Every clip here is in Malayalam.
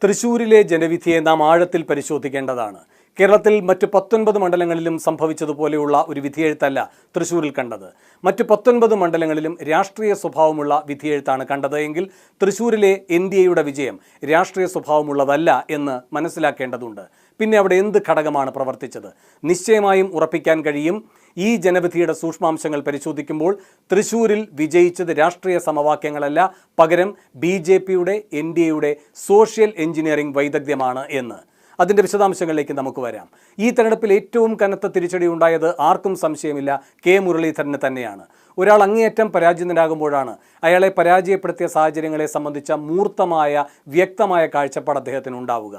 തൃശ്ശൂരിലെ ജനവിധിയെ നാം ആഴത്തിൽ പരിശോധിക്കേണ്ടതാണ്. കേരളത്തിൽ മറ്റു 19 മണ്ഡലങ്ങളിലും സംഭവിച്ചതുപോലെയുള്ള ഒരു വിധിയെഴുത്തല്ല തൃശ്ശൂരിൽ കണ്ടത്. മറ്റു 19 മണ്ഡലങ്ങളിലും രാഷ്ട്രീയ സ്വഭാവമുള്ള വിധിയെഴുത്താണ് കണ്ടത് എങ്കിൽ തൃശ്ശൂരിലെ NDAയുടെ വിജയം രാഷ്ട്രീയ സ്വഭാവമുള്ളതല്ല എന്ന് മനസ്സിലാക്കേണ്ടതുണ്ട്. പിന്നെ അവിടെ എന്ത് ഘടകമാണ് പ്രവർത്തിച്ചത്? നിശ്ചയമായും ഉറപ്പിക്കാൻ കഴിയും, ഈ ജനവിധിയുടെ സൂക്ഷ്മാംശങ്ങൾ പരിശോധിക്കുമ്പോൾ തൃശ്ശൂരിൽ വിജയിച്ചത് രാഷ്ട്രീയ സമവാക്യങ്ങളല്ല, പകരം BJPയുടെ NDAയുടെ സോഷ്യൽ എഞ്ചിനീയറിംഗ് വൈദഗ്ധ്യമാണ് എന്ന്. അതിൻ്റെ വിശദാംശങ്ങളിലേക്ക് നമുക്ക് വരാം. ഈ തെരഞ്ഞെടുപ്പിൽ ഏറ്റവും കനത്ത തിരിച്ചടി ഉണ്ടായത് ആർക്കും സംശയമില്ല K. മുരളീധരന് തന്നെയാണ്. ഒരാൾ അങ്ങേയറ്റം പരാജിതനാകുമ്പോഴാണ് അയാളെ പരാജയപ്പെടുത്തിയ സാഹചര്യങ്ങളെ സംബന്ധിച്ച മൂർത്തമായ വ്യക്തമായ കാഴ്ചപ്പാട് അദ്ദേഹത്തിന് ഉണ്ടാവുക.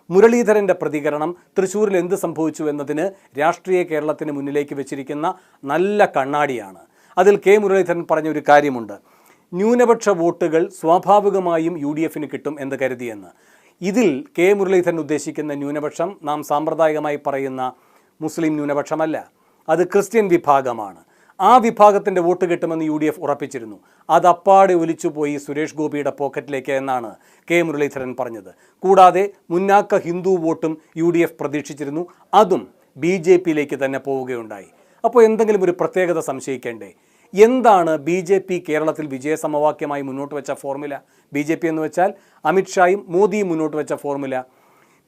മുരളീധരൻ്റെ പ്രതികരണം തൃശ്ശൂരിൽ എന്ത് സംഭവിച്ചു എന്നതിന് രാഷ്ട്രീയ കേരളത്തിന് മുന്നിലേക്ക് വെച്ചിരിക്കുന്ന നല്ല കണ്ണാടിയാണ്. അതിൽ K. മുരളീധരൻ പറഞ്ഞൊരു കാര്യമുണ്ട്. ന്യൂനപക്ഷ വോട്ടുകൾ സ്വാഭാവികമായും UDFന് കിട്ടും എന്ന് കരുതിയെന്ന്. ഇതിൽ K. മുരളീധരൻ ഉദ്ദേശിക്കുന്ന ന്യൂനപക്ഷം നാം സാമ്പ്രദായികമായി പറയുന്ന മുസ്ലിം ന്യൂനപക്ഷമല്ല, അത് ക്രിസ്ത്യൻ വിഭാഗമാണ്. ആ വിഭാഗത്തിൻ്റെ വോട്ട് കിട്ടുമെന്ന് UDF ഉറപ്പിച്ചിരുന്നു. അതപ്പാടെ ഒലിച്ചുപോയി സുരേഷ് ഗോപിയുടെ പോക്കറ്റിലേക്ക് എന്നാണ് K. മുരളീധരൻ പറഞ്ഞത്. കൂടാതെ മുന്നാക്ക ഹിന്ദു വോട്ടും UDF പ്രതീക്ഷിച്ചിരുന്നു, അതും BJPയിലേക്ക് തന്നെ പോവുകയുണ്ടായി. അപ്പോൾ എന്തെങ്കിലും ഒരു പ്രത്യേകത സംശയിക്കേണ്ടേ? എന്താണ് BJP കേരളത്തിൽ വിജയസമവാക്യമായി മുന്നോട്ട് വെച്ച ഫോർമുല? BJP എന്ന് വെച്ചാൽ അമിത്ഷായും മോദിയും മുന്നോട്ട് വെച്ച ഫോർമുല.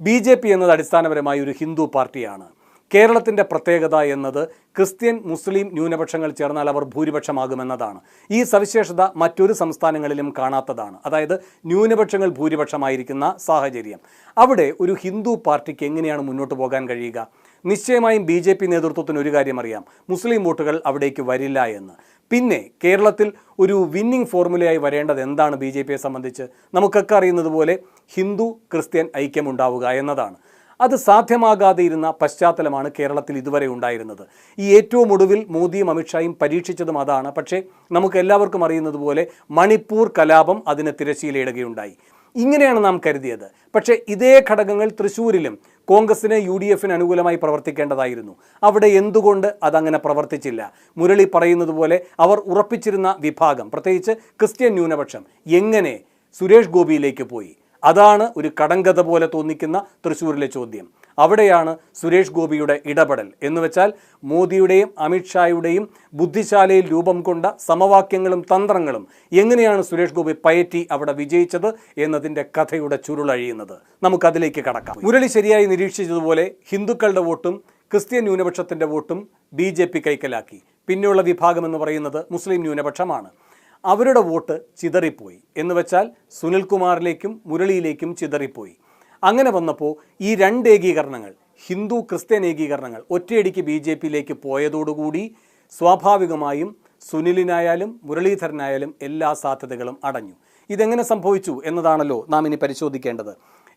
BJP എന്നത് അടിസ്ഥാനപരമായി ഒരു ഹിന്ദു പാർട്ടിയാണ്. കേരളത്തിൻ്റെ പ്രത്യേകത എന്നത് ക്രിസ്ത്യൻ മുസ്ലിം ന്യൂനപക്ഷങ്ങൾ ചേർന്നാൽ അവർ ഭൂരിപക്ഷമാകുമെന്നതാണ്. ഈ സവിശേഷത മറ്റൊരു സംസ്ഥാനങ്ങളിലും കാണാത്തതാണ്. അതായത് ന്യൂനപക്ഷങ്ങൾ ഭൂരിപക്ഷമായിരിക്കുന്ന സാഹചര്യം. അവിടെ ഒരു ഹിന്ദു പാർട്ടിക്ക് എങ്ങനെയാണ് മുന്നോട്ട് പോകാൻ കഴിയുക? നിശ്ചയമായും BJP നേതൃത്വത്തിന് ഒരു കാര്യം അറിയാം, മുസ്ലിം വോട്ടുകൾ അവിടേക്ക് വരില്ല എന്ന്. പിന്നെ കേരളത്തിൽ ഒരു വിന്നിംഗ് ഫോർമുലയായി വരേണ്ടത് എന്താണ് BJPയെ സംബന്ധിച്ച്? നമുക്കൊക്കെ അറിയുന്നത് പോലെ ഹിന്ദു ക്രിസ്ത്യൻ ഐക്യമുണ്ടാവുക എന്നതാണ്. അത് സാധ്യമാകാതെ ഇരുന്ന പശ്ചാത്തലമാണ് കേരളത്തിൽ ഇതുവരെ ഉണ്ടായിരുന്നത്. ഈ ഏറ്റവും ഒടുവിൽ മോദിയും അമിത്ഷായും പരീക്ഷിച്ചതും അതാണ്. പക്ഷേ നമുക്ക് എല്ലാവർക്കും അറിയുന്നത് പോലെ മണിപ്പൂർ കലാപം അതിന് തിരശ്ശീലയിടുകയുണ്ടായി. ഇങ്ങനെയാണ് നാം കരുതിയത്. പക്ഷേ ഇതേ ഘടകങ്ങൾ തൃശ്ശൂരിലും കോൺഗ്രസിന് UDFന് അനുകൂലമായി പ്രവർത്തിക്കേണ്ടതായിരുന്നു. അവിടെ എന്തുകൊണ്ട് അതങ്ങനെ പ്രവർത്തിച്ചില്ല? മുരളി പറയുന്നത് പോലെ അവർ ഉറപ്പിച്ചിരുന്ന വിഭാഗം, പ്രത്യേകിച്ച് ക്രിസ്ത്യൻ ന്യൂനപക്ഷം, എങ്ങനെ സുരേഷ് ഗോപിയിലേക്ക് പോയി? അതാണ് ഒരു കടങ്കഥ പോലെ തോന്നിക്കുന്ന തൃശ്ശൂരിലെ ചോദ്യം. അവിടെയാണ് സുരേഷ് ഗോപിയുടെ ഇടപെടൽ എന്ന് വെച്ചാൽ മോദിയുടെയും അമിത്ഷായുടെയും ബുദ്ധിശാലയിൽ രൂപം കൊണ്ട സമവാക്യങ്ങളും തന്ത്രങ്ങളും എങ്ങനെയാണ് സുരേഷ് ഗോപി പയറ്റി അവിടെ വിജയിച്ചത് എന്നതിൻ്റെ കഥയുടെ ചുരുളഴിയുന്നത്. നമുക്കതിലേക്ക് കടക്കാം. മുരളി ശരിയായി നിരീക്ഷിച്ചതുപോലെ ഹിന്ദുക്കളുടെ വോട്ടും ക്രിസ്ത്യൻ ന്യൂനപക്ഷത്തിൻ്റെ വോട്ടും BJP കൈക്കലാക്കി. പിന്നെയുള്ള വിഭാഗം എന്ന് പറയുന്നത് മുസ്ലിം ന്യൂനപക്ഷമാണ്. അവരുടെ വോട്ട് ചിതറിപ്പോയി എന്ന് വെച്ചാൽ സുനിൽകുമാറിലേക്കും മുരളിയിലേക്കും ചിതറിപ്പോയി. അങ്ങനെ വന്നപ്പോൾ ഈ രണ്ട് ഏകീകരണങ്ങൾ, ഹിന്ദു ക്രിസ്ത്യൻ ഏകീകരണങ്ങൾ ഒറ്റയടിക്ക് BJPയിലേക്ക് പോയതോടുകൂടി സ്വാഭാവികമായും സുനിലിനായാലും മുരളീധരനായാലും എല്ലാ സാധ്യതകളും അടഞ്ഞു. ഇതെങ്ങനെ സംഭവിച്ചു എന്നതാണല്ലോ നാം ഇനി പരിശോധിക്കേണ്ടത്.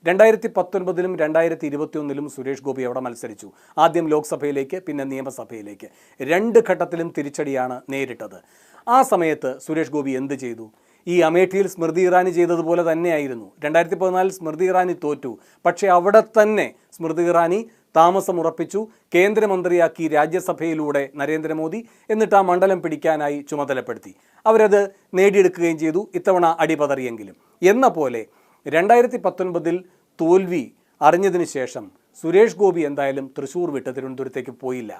2019ലും 2021ലും സുരേഷ് ഗോപി അവിടെ മത്സരിച്ചു. ആദ്യം ലോക്സഭയിലേക്ക്, പിന്നെ നിയമസഭയിലേക്ക്. 2 ഘട്ടത്തിലും തിരിച്ചടിയാണ് നേരിട്ടത്. ആ സമയത്ത് സുരേഷ് ഗോപി എന്ത് ചെയ്തു? ഈ അമേഠിയിൽ സ്മൃതി ഇറാനി ചെയ്തതുപോലെ തന്നെയായിരുന്നു. 2014 സ്മൃതി ഇറാനി തോറ്റു. പക്ഷേ അവിടെ തന്നെ സ്മൃതി ഇറാനി താമസമുറപ്പിച്ചു, കേന്ദ്രമന്ത്രിയാക്കി രാജ്യസഭയിലൂടെ നരേന്ദ്രമോദി. എന്നിട്ട് ആ മണ്ഡലം പിടിക്കാനായി ചുമതലപ്പെടുത്തി. അവരത് നേടിയെടുക്കുകയും ചെയ്തു. ഇത്തവണ അടിപതറിയെങ്കിലും. എന്ന പോലെ 2019 തോൽവി അറിഞ്ഞതിന് ശേഷം സുരേഷ് ഗോപി എന്തായാലും തൃശ്ശൂർ വിട്ട് തിരുവനന്തപുരത്തേക്ക് പോയില്ല.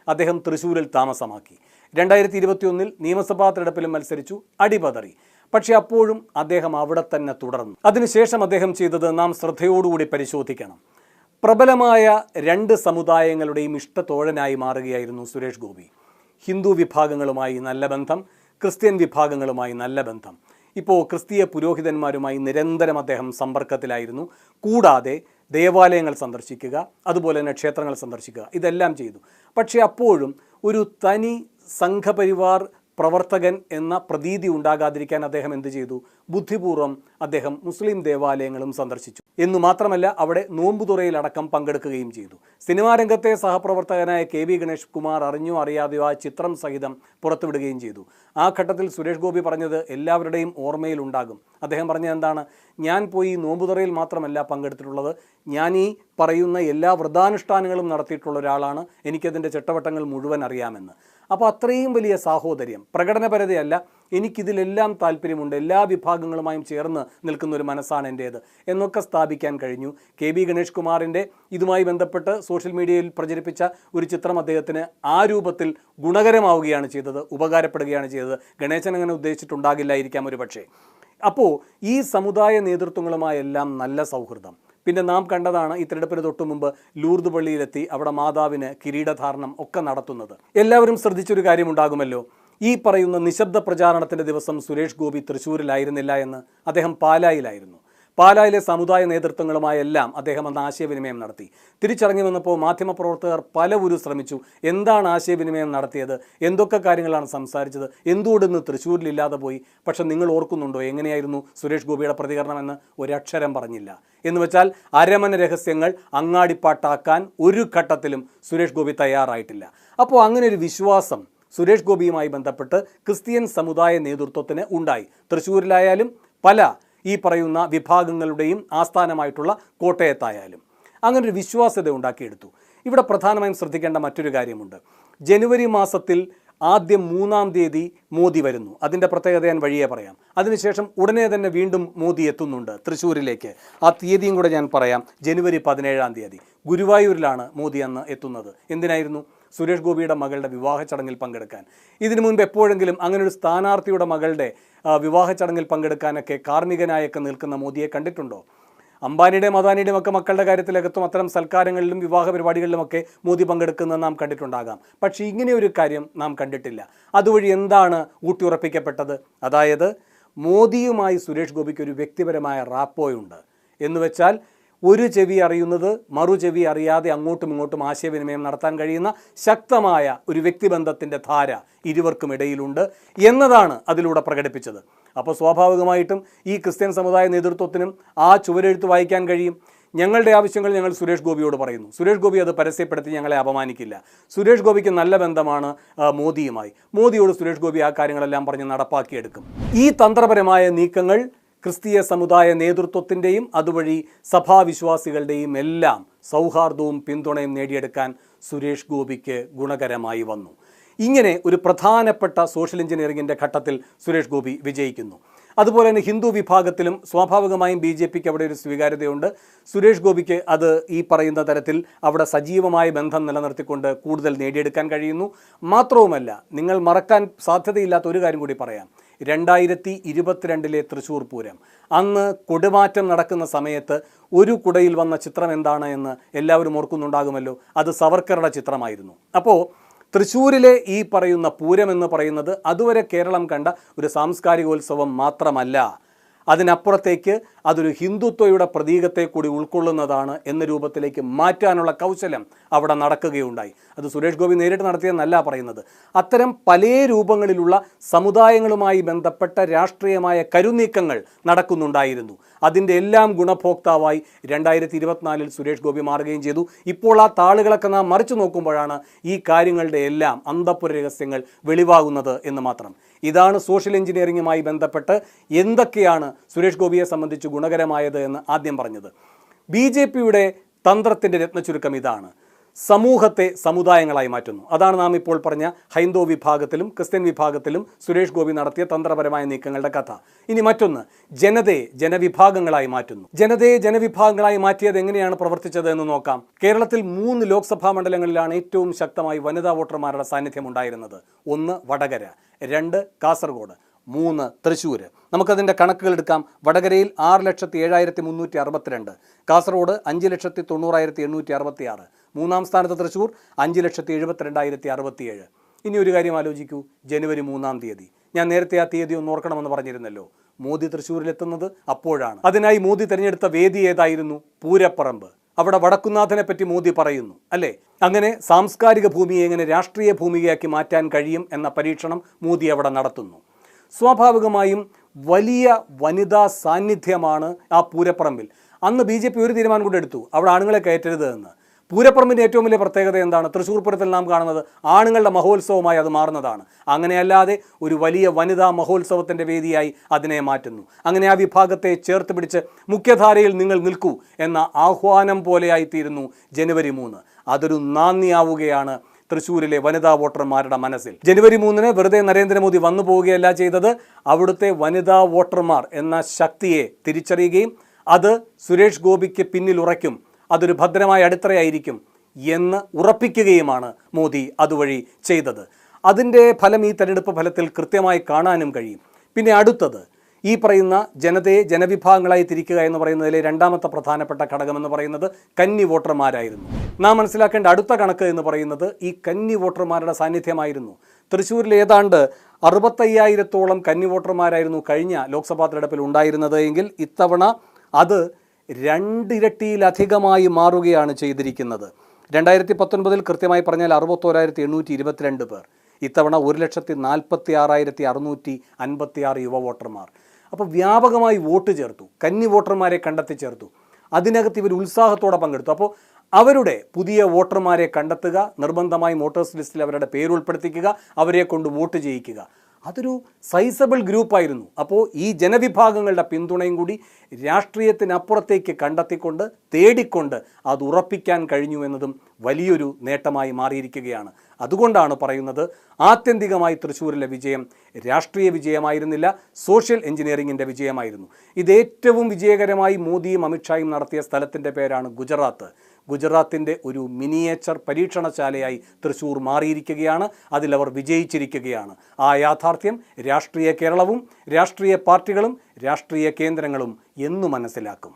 അദ്ദേഹം തൃശ്ശൂരിൽ താമസമാക്കി. 2021 നിയമസഭാ തെരഞ്ഞെടുപ്പിലും മത്സരിച്ചു, അടിപതറി. പക്ഷേ അപ്പോഴും അദ്ദേഹം അവിടെ തന്നെ തുടർന്നു. അതിനുശേഷം അദ്ദേഹം ചെയ്തത് നാം ശ്രദ്ധയോടുകൂടി പരിശോധിക്കണം. പ്രബലമായ 2 സമുദായങ്ങളുടെയും ഇഷ്ടത്തോഴനായി മാറുകയായിരുന്നു സുരേഷ് ഗോപി. ഹിന്ദു വിഭാഗങ്ങളുമായി നല്ല ബന്ധം, ക്രിസ്ത്യൻ വിഭാഗങ്ങളുമായി നല്ല ബന്ധം. ഇപ്പോൾ ക്രിസ്തീയ പുരോഹിതന്മാരുമായി നിരന്തരം അദ്ദേഹം സമ്പർക്കത്തിലായിരുന്നു. കൂടാതെ ദേവാലയങ്ങൾ സന്ദർശിക്കുക, അതുപോലെ തന്നെ ക്ഷേത്രങ്ങൾ സന്ദർശിക്കുക, ഇതെല്ലാം ചെയ്തു. പക്ഷേ അപ്പോഴും ഒരു തനി സംഘപരിവാർ പ്രവർത്തകൻ എന്ന പ്രതീതി ഉണ്ടാകാതിരിക്കാൻ അദ്ദേഹം എന്ത് ചെയ്തു? ബുദ്ധിപൂർവ്വം അദ്ദേഹം മുസ്ലിം ദേവാലയങ്ങളും സന്ദർശിച്ചു. എന്നു മാത്രമല്ല അവിടെ നോമ്പുതുറയിലടക്കം പങ്കെടുക്കുകയും ചെയ്തു. സിനിമാ രംഗത്തെ സഹപ്രവർത്തകനായ KV ഗണേഷ് കുമാർ അറിഞ്ഞോ അറിയാതെയോ ആ ചിത്രം സഹിതം പുറത്തുവിടുകയും ചെയ്തു. ആ ഘട്ടത്തിൽ സുരേഷ് ഗോപി പറഞ്ഞത് എല്ലാവരുടെയും ഓർമ്മയിൽ ഉണ്ടാകും. അദ്ദേഹം പറഞ്ഞത് എന്താണ്? ഞാൻ പോയി നോമ്പുതുറയിൽ മാത്രമല്ല പങ്കെടുത്തിട്ടുള്ളത്, ഞാൻ ഈ പറയുന്ന എല്ലാ വ്രതാനുഷ്ഠാനങ്ങളും നടത്തിയിട്ടുള്ള ഒരാളാണ്, എനിക്കതിൻ്റെ ചിട്ടവട്ടങ്ങൾ മുഴുവൻ അറിയാമെന്ന്. അപ്പോൾ അത്രയും വലിയ സാഹോദര്യം, പ്രകടനപരതയല്ല, എനിക്കിതിലെല്ലാം താല്പര്യമുണ്ട്, എല്ലാ വിഭാഗങ്ങളുമായും ചേർന്ന് നിൽക്കുന്ന ഒരു മനസ്സാണ് എൻ്റേത് എന്നൊക്കെ സ്ഥാപിക്കാൻ കഴിഞ്ഞു. KB ഗണേഷ് കുമാറിൻ്റെ ഇതുമായി ബന്ധപ്പെട്ട് സോഷ്യൽ മീഡിയയിൽ പ്രചരിപ്പിച്ച ഒരു ചിത്രം അദ്ദേഹത്തിന് ആ രൂപത്തിൽ ഗുണകരമാവുകയാണ് ചെയ്തത്, ഉപകാരപ്പെടുകയാണ് ചെയ്തത്. ഗണേശൻ അങ്ങനെ ഉദ്ദേശിച്ചിട്ടുണ്ടാകില്ലായിരിക്കാം ഒരു പക്ഷേ. അപ്പോൾ ഈ സമുദായ നേതൃത്വങ്ങളുമായെല്ലാം നല്ല സൗഹൃദം. പിന്നെ നാം കണ്ടതാണ് ഈ തിരഞ്ഞെടുപ്പിന് തൊട്ടു മുമ്പ് ലൂർദ് പള്ളിയിലെത്തി അവിടെ മാതാവിന് കിരീടധാരണം ഒക്കെ നടത്തുന്നത്. എല്ലാവരും ശ്രദ്ധിച്ചൊരു കാര്യമുണ്ടാകുമല്ലോ, ഈ പറയുന്ന നിശബ്ദ പ്രചാരണത്തിൻ്റെ ദിവസം സുരേഷ് ഗോപി തൃശ്ശൂരിലായിരുന്നില്ല എന്ന്. അദ്ദേഹം പാലായിലായിരുന്നു. പാലായിലെ സമുദായ നേതൃത്വങ്ങളുമായെല്ലാം അദ്ദേഹം അന്ന് ആശയവിനിമയം നടത്തി. തിരിച്ചിറങ്ങി വന്നപ്പോൾ മാധ്യമപ്രവർത്തകർ പലവരും ശ്രമിച്ചു, എന്താണ് ആശയവിനിമയം നടത്തിയത്, എന്തൊക്കെ കാര്യങ്ങളാണ് സംസാരിച്ചത്, എന്തുകൊണ്ടിന്ന് തൃശ്ശൂരിലില്ലാതെ പോയി. പക്ഷെ നിങ്ങൾ ഓർക്കുന്നുണ്ടോ എങ്ങനെയായിരുന്നു സുരേഷ് ഗോപിയുടെ പ്രതികരണമെന്ന്? ഒരക്ഷരം പറഞ്ഞില്ല. എന്ന് വെച്ചാൽ അരമന രഹസ്യങ്ങൾ അങ്ങാടിപ്പാട്ടാക്കാൻ ഒരു ഘട്ടത്തിലും സുരേഷ് ഗോപി തയ്യാറായിട്ടില്ല. അപ്പോൾ അങ്ങനെ ഒരു വിശ്വാസം സുരേഷ് ഗോപിയുമായി ബന്ധപ്പെട്ട് ക്രിസ്ത്യൻ സമുദായ നേതൃത്വത്തിന് ഉണ്ടായി. തൃശ്ശൂരിലായാലും പല ഈ പറയുന്ന വിഭാഗങ്ങളുടെയും ആസ്ഥാനമായിട്ടുള്ള കോട്ടയത്തായാലും അങ്ങനൊരു വിശ്വാസ്യത ഉണ്ടാക്കിയെടുത്തു. ഇവിടെ പ്രധാനമായും ശ്രദ്ധിക്കേണ്ട മറ്റൊരു കാര്യമുണ്ട്. ജനുവരി മാസത്തിൽ ആദ്യം 3-ാം തീയതി മോദി വരുന്നു. അതിൻ്റെ പ്രത്യേകത ഞാൻ വഴിയേ പറയാം. അതിനുശേഷം ഉടനെ തന്നെ വീണ്ടും മോദി എത്തുന്നുണ്ട് തൃശ്ശൂരിലേക്ക്. ആ തീയതിയും കൂടെ ഞാൻ പറയാം. ജനുവരി 17-ാം തീയതി ഗുരുവായൂരിലാണ് മോദി അന്ന് എത്തുന്നത്. എന്തിനായിരുന്നു? സുരേഷ് ഗോപിയുടെ മകളുടെ വിവാഹ ചടങ്ങിൽ പങ്കെടുക്കാൻ. ഇതിനു മുൻപ് എപ്പോഴെങ്കിലും അങ്ങനെ ഒരു സ്ഥാനാർത്ഥിയുടെ മകളുടെ വിവാഹ ചടങ്ങിൽ പങ്കെടുക്കാനൊക്കെ കാർമ്മികനായൊക്കെ നിൽക്കുന്ന മോദിയെ കണ്ടിട്ടുണ്ടോ? അംബാനിയുടെയും അദാനിയുടെയും ഒക്കെ മക്കളുടെ കാര്യത്തിലകത്തും അത്തരം സൽക്കാരങ്ങളിലും വിവാഹ പരിപാടികളിലുമൊക്കെ മോദി പങ്കെടുക്കുന്നത് നാം കണ്ടിട്ടുണ്ടാകാം. പക്ഷേ ഇങ്ങനെ ഒരു കാര്യം നാം കണ്ടിട്ടില്ല. അതുവഴി എന്താണ് ഊട്ടിയുറപ്പിക്കപ്പെട്ടത്? അതായത് മോദിയുമായി സുരേഷ് ഗോപിക്ക് ഒരു വ്യക്തിപരമായ റാപ്പോയുണ്ട്. എന്ന് വെച്ചാൽ ഒരു ചെവി അറിയുന്നത് മറു ചെവി അറിയാതെ അങ്ങോട്ടും ഇങ്ങോട്ടും ആശയവിനിമയം നടത്താൻ കഴിയുന്ന ശക്തമായ ഒരു വ്യക്തിബന്ധത്തിൻ്റെ ധാര ഇരുവർക്കും ഇടയിലുണ്ട് എന്നതാണ് അതിലൂടെ പ്രകടിപ്പിച്ചത്. അപ്പോൾ സ്വാഭാവികമായിട്ടും ഈ ക്രിസ്ത്യൻ സമുദായ നേതൃത്വത്തിനും ആ ചുവരെഴുത്ത് വായിക്കാൻ കഴിയും. ഞങ്ങളുടെ ആവശ്യങ്ങൾ ഞങ്ങൾ സുരേഷ് ഗോപിയോട് പറയുന്നു. സുരേഷ് ഗോപി അത് പരസ്യപ്പെടുത്തി ഞങ്ങളെ അപമാനിക്കില്ല. സുരേഷ് ഗോപിക്ക് നല്ല ബന്ധമാണ് മോദിയുമായി. മോദിയോട് സുരേഷ് ഗോപി ആ കാര്യങ്ങളെല്ലാം പറഞ്ഞ് നടപ്പാക്കിയെടുക്കും. ഈ തന്ത്രപരമായ നീക്കങ്ങൾ ക്രിസ്തീയ സമുദായ നേതൃത്വത്തിൻ്റെയും അതുവഴി സഭാവിശ്വാസികളുടെയും എല്ലാം സൗഹാർദ്ദവും പിന്തുണയും നേടിയെടുക്കാൻ സുരേഷ് ഗോപിക്ക് ഗുണകരമായി വന്നു. ഇങ്ങനെ ഒരു പ്രധാനപ്പെട്ട സോഷ്യൽ എഞ്ചിനീയറിംഗിൻ്റെ ഘട്ടത്തിൽ സുരേഷ് ഗോപി വിജയിക്കുന്നു. അതുപോലെ തന്നെ ഹിന്ദു വിഭാഗത്തിലും സ്വാഭാവികമായും BJPക്ക് അവിടെ ഒരു സ്വീകാര്യതയുണ്ട്. സുരേഷ് ഗോപിക്ക് അത് ഈ പറയുന്ന തരത്തിൽ അവിടെ സജീവമായ ബന്ധം നിലനിർത്തിക്കൊണ്ട് കൂടുതൽ നേടിയെടുക്കാൻ കഴിയുന്നു. മാത്രവുമല്ല, നിങ്ങൾ മറക്കാൻ സാധ്യതയില്ലാത്ത ഒരു കാര്യം കൂടി പറയാം. 2022 തൃശ്ശൂർ പൂരം, അന്ന് കൊടുമാറ്റം നടക്കുന്ന സമയത്ത് ഒരു കുടയിൽ വന്ന ചിത്രം എന്താണ് എന്ന് എല്ലാവരും ഓർക്കുന്നുണ്ടാകുമല്ലോ. അത് സവർക്കറുടെ ചിത്രമായിരുന്നു. അപ്പോൾ തൃശ്ശൂരിലെ ഈ പറയുന്ന പൂരം എന്ന് പറയുന്നത് അതുവരെ കേരളം കണ്ട ഒരു സാംസ്കാരികോത്സവം മാത്രമല്ല, അതിനപ്പുറത്തേക്ക് അതൊരു ഹിന്ദുത്വയുടെ പ്രതീകത്തെ കൂടി ഉൾക്കൊള്ളുന്നതാണ് എന്ന രൂപത്തിലേക്ക് മാറ്റാനുള്ള കൗശലം അവിടെ നടക്കുകയുണ്ടായി. അത് സുരേഷ് ഗോപി നേരിട്ട് നടത്തിയെന്നല്ല പറയുന്നത്. അത്തരം പല രൂപങ്ങളിലുള്ള സമുദായങ്ങളുമായി ബന്ധപ്പെട്ട രാഷ്ട്രീയമായ കരുനീക്കങ്ങൾ നടക്കുന്നുണ്ടായിരുന്നു. അതിൻ്റെ എല്ലാം ഗുണഭോക്താവായി 2024 സുരേഷ് ഗോപി മാറുകയും ചെയ്തു. ഇപ്പോൾ ആ താളുകളൊക്കെ നാം മറിച്ചു നോക്കുമ്പോഴാണ് ഈ കാര്യങ്ങളുടെ എല്ലാം അന്തഃപുര രഹസ്യങ്ങൾ വെളിവാകുന്നത് എന്ന് മാത്രം. ഇതാണ് സോഷ്യൽ എഞ്ചിനീയറിംഗുമായി ബന്ധപ്പെട്ട് എന്തൊക്കെയാണ് സുരേഷ് ഗോപിയെ സംബന്ധിച്ച് ഗുണകരമായത് എന്ന് ആദ്യം പറഞ്ഞത്. BJPയുടെ തന്ത്രത്തിൻ്റെ രത്നച്ചുരുക്കം ഇതാണ്: സമൂഹത്തെ സമുദായങ്ങളായി മാറ്റുന്നു. അതാണ് നാം ഇപ്പോൾ പറഞ്ഞ ഹൈന്ദവ വിഭാഗത്തിലും ക്രിസ്ത്യൻ വിഭാഗത്തിലും സുരേഷ് ഗോപി നടത്തിയ തന്ത്രപരമായ നീക്കങ്ങളുടെ കഥ. ഇനി മറ്റൊന്ന്, ജനതയെ ജനവിഭാഗങ്ങളായി മാറ്റുന്നു. ജനതയെ ജനവിഭാഗങ്ങളായി മാറ്റിയത് എങ്ങനെയാണ് പ്രവർത്തിച്ചത് എന്ന് നോക്കാം. കേരളത്തിൽ 3 ലോക്സഭാ മണ്ഡലങ്ങളിലാണ് ഏറ്റവും ശക്തമായി വനിതാ വോട്ടർമാരുടെ സാന്നിധ്യം ഉണ്ടായിരുന്നത്. 1 വടകര, 2 കാസർഗോഡ്, 3 തൃശ്ശൂർ. നമുക്കതിൻ്റെ കണക്കുകൾ എടുക്കാം. വടകരയിൽ 6,07,362, കാസർഗോഡ് 5,90,866, 3-ാം സ്ഥാനത്ത് തൃശ്ശൂർ 5,72,067. ഇനി ഒരു കാര്യം ആലോചിക്കൂ. ജനുവരി 3-ാം തീയതി, ഞാൻ നേരത്തെ ആ തീയതി ഒന്ന് ഓർക്കണമെന്ന് പറഞ്ഞിരുന്നല്ലോ. മോദി തൃശ്ശൂരിലെത്തുന്നത് അപ്പോഴാണ്. അതിനായി മോദി തിരഞ്ഞെടുത്ത വേദി ഏതായിരുന്നു? പൂരപ്പറമ്പ്. അവിടെ വടക്കുന്നാഥനെ പറ്റി മോദി പറയുന്നു, അല്ലേ? അങ്ങനെ സാംസ്കാരിക ഭൂമിയെ എങ്ങനെ രാഷ്ട്രീയ ഭൂമികയാക്കി മാറ്റാൻ കഴിയും എന്ന പരീക്ഷണം മോദി അവിടെ നടത്തുന്നു. സ്വാഭാവികമായും വലിയ വനിതാ സാന്നിധ്യമാണ് ആ പൂരപ്പറമ്പിൽ. അന്ന് BJP ഒരു തീരുമാനം കൂടെ എടുത്തു, അവിടെ ആണുങ്ങളെ കയറ്റരുത് എന്ന്. പൂരപ്പറമ്പിൻ്റെ ഏറ്റവും വലിയ പ്രത്യേകത എന്താണ്? തൃശ്ശൂർ പൂരത്തിൽ നാം കാണുന്നത് ആണുങ്ങളുടെ മഹോത്സവമായി അത് മാറുന്നതാണ്. അങ്ങനെയല്ലാതെ ഒരു വലിയ വനിതാ മഹോത്സവത്തിൻ്റെ വേദിയായി അതിനെ മാറ്റുന്നു. അങ്ങനെ ആ വിഭാഗത്തെ ചേർത്ത് പിടിച്ച് മുഖ്യധാരയിൽ നിങ്ങൾ നിൽക്കൂ എന്ന ആഹ്വാനം പോലെയായിത്തീരുന്നു ജനുവരി 3. അതൊരു നാന്ദിയാവുകയാണ് തൃശ്ശൂരിലെ വനിതാ വോട്ടർമാരുടെ മനസ്സിൽ. ജനുവരി 3-ന് വെറുതെ നരേന്ദ്രമോദി വന്നു പോവുകയല്ല ചെയ്തത്. അവിടുത്തെ വനിതാ വോട്ടർമാർ എന്ന ശക്തിയെ തിരിച്ചറിയുകയും അത് സുരേഷ് ഗോപിക്ക് പിന്നിലുറയ്ക്കും, അതൊരു ഭദ്രമായ അടിത്തറയായിരിക്കും എന്ന് ഉറപ്പിക്കുകയുമാണ് മോദി അതുവഴി ചെയ്തത്. അതിൻ്റെ ഫലം ഈ തെരഞ്ഞെടുപ്പ് ഫലത്തിൽ കൃത്യമായി കാണാനും കഴിയും. പിന്നെ അടുത്തത് ഈ പറയുന്ന ജനതയെ ജനവിഭാഗങ്ങളായി തിരിക്കുക എന്ന് പറയുന്നതിലെ രണ്ടാമത്തെ പ്രധാനപ്പെട്ട ഘടകമെന്ന് പറയുന്നത് കന്നി വോട്ടർമാരായിരുന്നു. നാം മനസ്സിലാക്കേണ്ട അടുത്ത കണക്ക് എന്ന് പറയുന്നത് ഈ കന്നി വോട്ടർമാരുടെ സാന്നിധ്യമായിരുന്നു. തൃശ്ശൂരിൽ ഏതാണ്ട് 65,000-ഓളം കന്നി വോട്ടർമാരായിരുന്നു കഴിഞ്ഞ ലോക്സഭാ തെരഞ്ഞെടുപ്പിൽ ഉണ്ടായിരുന്നത് എങ്കിൽ ഇത്തവണ അത് 2 ഇരട്ടിയിലധികമായി മാറുകയാണ് ചെയ്തിരിക്കുന്നത്. 2019-ൽ കൃത്യമായി പറഞ്ഞാൽ 61,822 പേർ. ഇത്തവണ 1,46,656 യുവ വോട്ടർമാർ. അപ്പോൾ വ്യാപകമായി വോട്ട് ചേർത്തു, കന്നി വോട്ടർമാരെ കണ്ടെത്തി ചേർത്തു. അതിനകത്ത് ഇവർ ഉത്സാഹത്തോടെ പങ്കെടുത്തു. അപ്പോൾ അവരുടെ പുതിയ വോട്ടർമാരെ കണ്ടെത്തുക, നിർബന്ധമായും വോട്ടേഴ്സ് ലിസ്റ്റിൽ അവരുടെ പേര് ഉൾപ്പെടുത്തിക്കുക, അവരെ കൊണ്ട് വോട്ട് ചെയ്യിക്കുക. അതൊരു സൈസബിൾ ഗ്രൂപ്പായിരുന്നു. അപ്പോൾ ഈ ജനവിഭാഗങ്ങളുടെ പിന്തുണയും കൂടി രാഷ്ട്രീയത്തിനപ്പുറത്തേക്ക് കണ്ടെത്തിക്കൊണ്ട് തേടിക്കൊണ്ട് അത് ഉറപ്പിക്കാൻ കഴിഞ്ഞു എന്നതും വലിയൊരു നേട്ടമായി മാറിയിരിക്കുകയാണ്. അതുകൊണ്ടാണ് പറയുന്നത് ആത്യന്തികമായി തൃശ്ശൂരിലെ വിജയം രാഷ്ട്രീയ വിജയമായിരുന്നില്ല, സോഷ്യൽ എഞ്ചിനീയറിംഗിൻ്റെ വിജയമായിരുന്നു. ഇത് ഏറ്റവും വിജയകരമായി മോദിയും അമിത്ഷായും നടത്തിയ സ്ഥലത്തിൻ്റെ പേരാണ് ഗുജറാത്ത്. ഗുജറാത്തിൻ്റെ ഒരു മിനിയേച്ചർ പരീക്ഷണശാലയായി തൃശ്ശൂർ മാറിയിരിക്കുകയാണ്. അതിലവർ വിജയിച്ചിരിക്കുകയാണ്. ആ യാഥാർത്ഥ്യം രാഷ്ട്രീയ കേരളവും രാഷ്ട്രീയ പാർട്ടികളും രാഷ്ട്രീയ കേന്ദ്രങ്ങളും എന്നു മനസ്സിലാക്കും.